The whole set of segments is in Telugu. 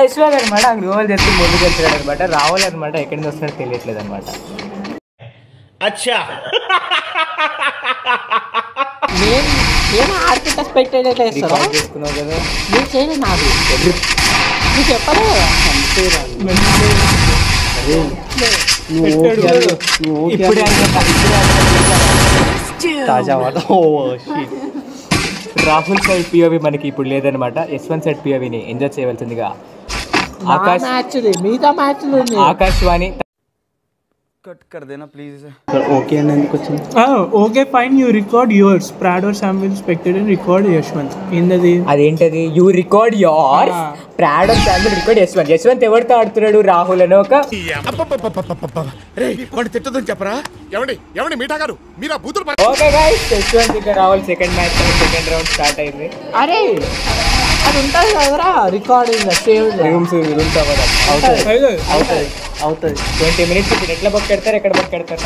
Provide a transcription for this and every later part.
యశ్వంత్ అనమాట గ్లోబల్ చేసి ముందుకు వెళ్తున్నాడు అనమాట. రాహుల్ అనమాట ఎక్కడి నుంచి వస్తున్నాడో తెలియట్లేదు అనమాట. అచ్చా నేను ఆడుకుంటా స్పెక్టేట్ చేసుకున్నావు కదా నేను చేయలేదు. నాకు నువ్వు చెప్పలే తాజా రాహుల్ సైడ్ పిఓవి మనకి ఇప్పుడు లేదనమాట. యశ్వంత్ సైడ్ పిఓవిని ఎంజాయ్ చేయవలసిందిగా ఆకాశవాణి कट कर देना प्लीज. ఓకే అని ఎందుకు వచ్చింది? Okay fine, you record yours proud are Samuel expected and record Yashwant. ఏంటది? అదేంటది? You record yours proud are Samuel record Yashwant. Yashwant ఎవరితో ఆడుతున్నాడు? రాహుల్ అని ఒక తిట్టదని చెప్పరా? ఎవడి మీఠా గారు మీరు బూతులు. ఓకే గైస్, యశ్వంత్ ఇంకా Rahul second match second round start అయింది. అరే అది ఉంటుంది కదరా రికార్డింగ్ సేవ్ రూమ్స్ అవుతుంది 20 minutes. ఇప్పుడు ఎట్లా బొక్ పెడతారు, ఎక్కడ బొక్ పెడతారు?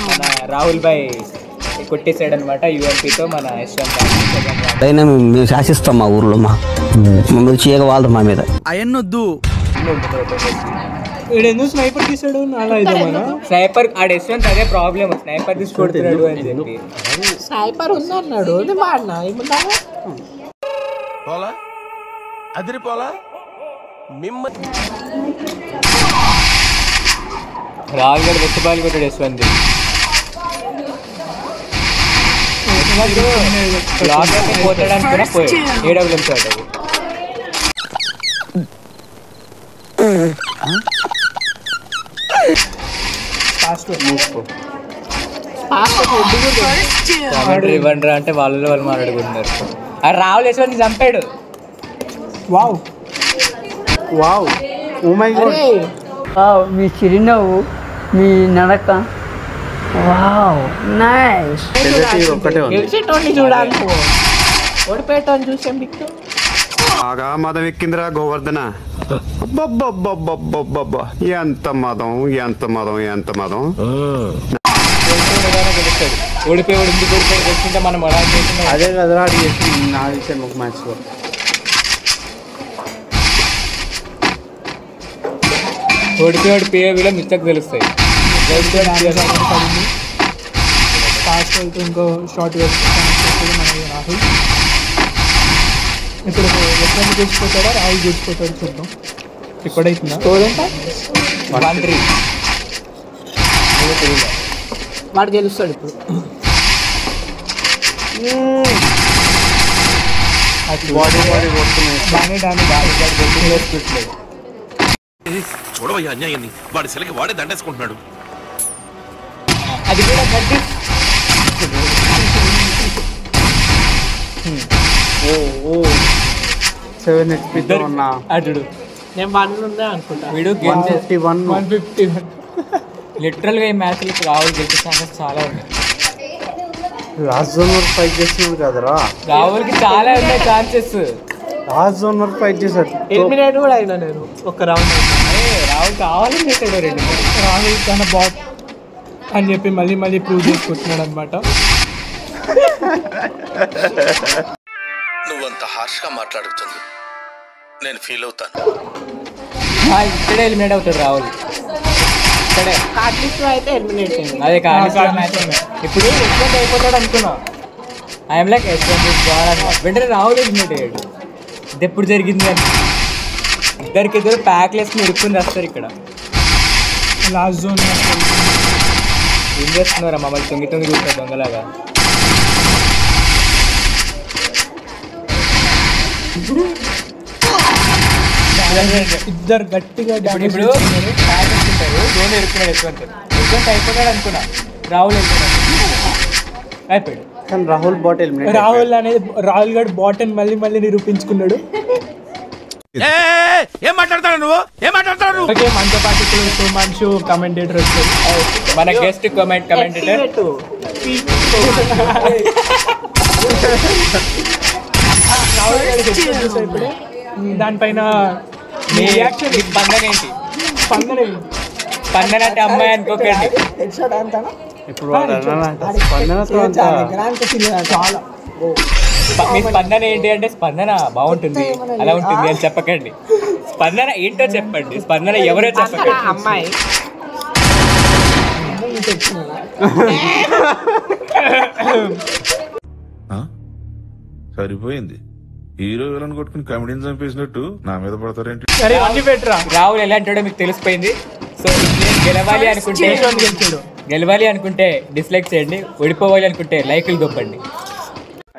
మన రాహుల్ భాయ్ కొట్టేసాడు అనమాట యూఎంపీతో మన యశ్వంత్. మేము శాసిస్తాం మా ఊర్లో, మమ్మల్ని చేయగ వాళ్ళు మా మీద అయన్నొద్దు. ఎందుకు స్నైపర్ తీసాడు? అలా స్నైపర్ ఆడ యశ్వంత్ అదే ప్రాబ్లమ్, స్నైపర్ తీసి కొడుతున్నాడు అని చెప్పి. స్నైపర్ ఉందన్నాడు వాడినా ఏమన్నా పోలా అదిరిపోలా రాహుల్ గారు వెస్ట్ బాల్ కొట్టాడు యశ్వంత్. బ్లాక్ అయితే పోతాడని కూడా పోయాడు. ఏడబ్ల్యూఎం షాట్ అది. ఇవ్వండి అంటే వాళ్ళు మాట్లాడుకుంటున్నారు. అది రాహుల్ యశ్వంత్ చంపాడు. Wow wow oh my God. మీ చిరునవ్వు, మీ నడక, వావ్ నైస్. గెలిచేటోని చూడాలి, ఓడిపోయేటోని చూసాం. బిక్కు బాగా మదం ఎక్కిందిరా గోవర్ధన. ఎంత మదం ఎంత మదం ఎంత మదం. గెలుస్తాడు. ఓడిపోయాడు ఎందుకు ఓడిపోయాడు గెలుస్తుంటే మనం అలా చేస్తున్నాం. అదే కదరా అది నాకు ఇచ్చాను ఒక మ్యాచ్లో. ఓడిపోయాడు పిఏవిలో మిస్టేక్ తెలుస్తాయి. ఫాస్ట్ వెళ్తూ ఇంకో షార్ట్ వేసుకుంటాను మన రాహుల్. ఇప్పుడు యశ్వంత్ గెలిచిపోతాడా రాహుల్ గెలిచిపోతాడు చూద్దాం. ఇప్పుడైతుందా? 1-3 వాడు గెలుస్తాడు ఇప్పుడు. చూడవయ్యా అన్యాయాన్ని, వాడి సెలకి వాడే దండేసుకుంటున్నాడు. అది కూడా గట్టి. అటుడు నేను 1 ఉందా అనుకుంటా. వీడు 151 లిటరల్ గా ఈ మ్యాచ్ రాహుల్ గెలిచే ఛాన్సెస్ చాలా ఉన్నాయి. లాస్ట్ జోన్ వరకు ఫైట్ చేస్తున్నాడు కదరా రాహుల్ కి, చాలా ఉన్నాయి ఛాన్సెస్. లాస్ట్ జోన్ వరకు ఫైట్ చేశాడు. ఎలిమినేట్ కూడా అయినా నేను ఒక రౌండ్. రాహుల్ కావాలని చేశాడు 2. రాహుల్ తన బాట్ అని చెప్పి మళ్ళీ మళ్ళీ ప్రూవ్ చేసుకుంటున్నాడు అనమాట. నువ్వంత హార్ష్గా మాట్లాడుతుంది నేను ఫీల్ అవుతాను. ఇక్కడే ఎలిమినేట్ అవుతాడు రాహుల్. ఇక్కడే కార్డ్లిస్ట్ అయితే ఎలిమినేట్ అయింది. అదే మ్యాచ్. ఇప్పుడు యశ్వంత్ అయిపోతాడు అనుకున్నా. ఐఎమ్ లైక్ యశ్వంత్ వెంటనే రాహుల్ ఎలిమినేట్ అయ్యాడు. ఇది ఎప్పుడు జరిగింది అని ఇద్దరికి ఇద్దరు ప్యాక్లు వేసుకుని ఇరుక్కుని వస్తారు. ఇక్కడ లాస్ట్ జోన్ ఏం చేస్తున్నారా మమ్మల్ని తొంగి చూస్తారు దొంగలాగా. ఇద్దరు గట్టిగా ఇప్పుడు ప్యాక్ వేసుకుంటారు. జోన్ ఇరుక్కున్నాడు యశ్వంత్. యశ్వంత్ అయిపోతాడు అనుకున్నా. రాహుల్ అయిపోయాడు. కానీ రాహుల్ బాట్ ఎలిమినేట్. రాహుల్ గడ్ బాట్ అని మళ్ళీ మళ్ళీ నిరూపించుకున్నాడు. ఏం మాట్లాడతాడు నువ్వు? ఓకే, మనతో పాటు ఇప్పుడు సుమాన్షు కమెంటేటర్ వచ్చాడు. మన గెస్ట్ కమెంటేటర్ ఇప్పుడే దానిపైన స్పందన ఏంటి? స్పందన అంటే అమ్మాయి అనుకోకండి. ఇప్పుడు చాలా మీ స్పందన ఏంటి అంటే స్పందన బాగుంటుంది అలా ఉంటుంది అని చెప్పకండి. స్పందన ఏంటో చెప్పండి. స్పందన ఎవరో చెప్పకండి. అమ్మాయి సరిపోయింది. హీరో విలన్ కొట్టుకుని కమెడీని చంపేసినట్టు నా మీద పడతారేంటి? సరే అన్ని పెట్టరా. రాహుల్ ఎలా అంటాడో మీకు తెలిసిపోయింది. సో గెలవాలి అనుకుంటే డిస్లైక్ చేయండి, ఓడిపోవాలి అనుకుంటే లైకులు దొప్పండి.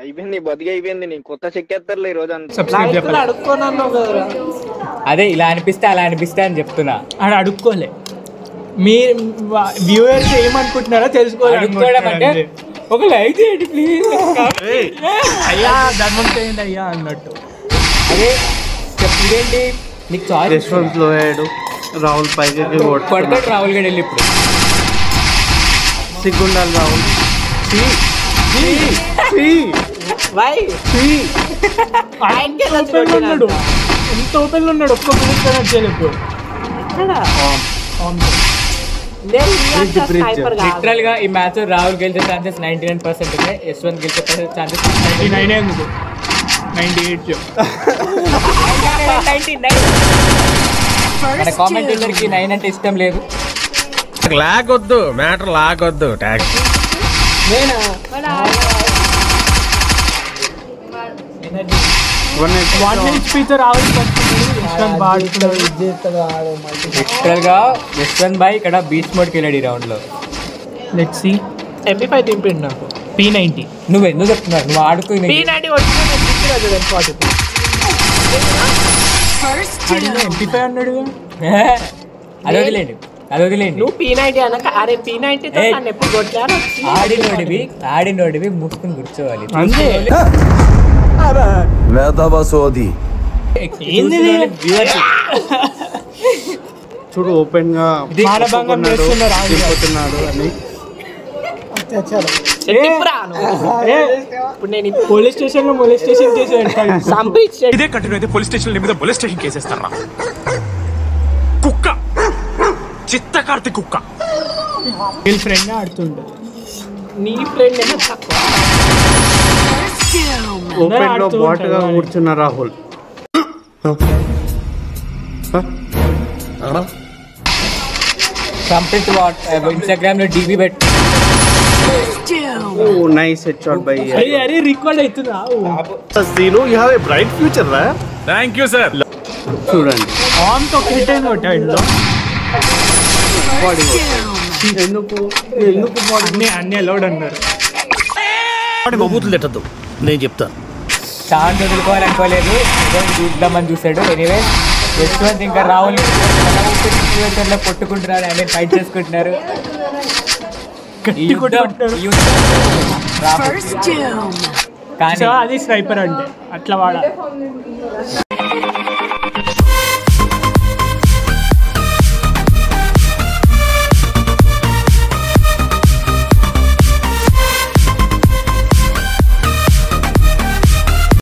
అయిపోయింది బతికి అయిపోయింది. నీ కొత్త చెక్కేస్తారులే ఈ రోజు అంతా. సబ్స్క్రైబ్ చెప్పాలి. అడుక్కోనన్నావు కదరా. అదే ఇలా అనిపిస్తే అలా అనిపిస్తే అని చెప్తున్నా. ఆడ అడుక్కోలే. మీ వ్యూవర్స్ ఏమనుకుంటున్నారో అడుక్కోవడం అంటే తెలుసుకోవాలి. ఒక లైక్ చేయండి ప్లీజ్. అయ్యా ధర్మం చేయండి అయ్యా అన్నట్టు. అదే ఇదేంటి నీకు చాయిస్ యశ్వంత్ లో వేయడు, రాహుల్ పైకి పడతాడు. రాహుల్ గడ్ వెళ్ళి ఇప్పుడు సిగ్గుండాలి రాహుల్. వై ఓపెన్ ఉన్నాడు, ఎంత ఓపెన్ ఉన్నాడు. ఒక్క మినిట్ చేయలేదు. లిటరల్ గా ఈ మ్యాచ్ రాహుల్ గెలిచే ఛాన్సెస్ 99% ఉన్నాయి. యశ్వంత్ గెలిచే ఛాన్సెస్ 99 98. మన కామెంటేటర్కి 9 అంటే ఇష్టం లేదు. లాగొద్దు మ్యాటర్ లాగొద్దు. ట్యాక్స్ లిటరల్ గా యశ్వంత్ బాయ్ ఇక్కడ బీచ్ మోడ్కి వెళ్ళాడు ఈ రౌండ్ లో. Let's see. MP5 దింపిండు నాకు. P90 నువ్వు ఎందుకు చెప్తున్నావు? నువ్వు ఆడుకో. P90 వచ్చిన MP5 అన్నాడు. అది వదిలేండి, అది వదిలేండి. నువ్వు P90 అనక అరే P90 తో నన్ను ఎప్పుడు కొట్టారు. ఆడినోడివి మూసుకుని కూర్చోవాలి. చూడు ఓపెన్ గా మానభంగం చేస్తున్నారు అని. ఇప్పుడు నేను పోలీస్ స్టేషన్ లో మొలెస్టేషన్ చేసాడు. ఇదే కంటిన్యూ అయితే పోలీస్ స్టేషన్ మీద పోలీస్ స్టేషన్ కేసేస్తారా? కుక్క చిత్త కార్తీ కుక్క వీళ్ళ ఫ్రెండ్ ఆడుతుండే. నీ ఫ్రెండ్ ఏమో తక్కువ. ఓపెన్ లో బాట్ గా కూర్చున్న రాహుల్. కంప్లీట్ ఇన్స్టాగ్రామ్ లో డీబీ పెట్టి నైస్ హెడ్ షాట్ బై. అరే రికార్డ్ అవుతుందా? Seenu you have a bright future రా. Thank you sir. చూడండి ఆన్ తో హిట్ అయిన కొట్టాడు. ఎందుకు అన్ని అలౌడ్ అన్నారు. బూతులు తిట్టద్దు నేను చెప్తాను. ఛాన్స్ వదులుకోవాలనుకోలేదు, చూద్దామని చూసాడు. ఎనీవే యశ్వంత్ ఇంకా రాహుల్ సిచ్యువేషన్ లో కొట్టుకుంటున్నారు, ఐ మీన్ ఫైట్ చేసుకుంటున్నారు. కానీ అది స్నైపర్ అంటే అట్లా వాడాలి.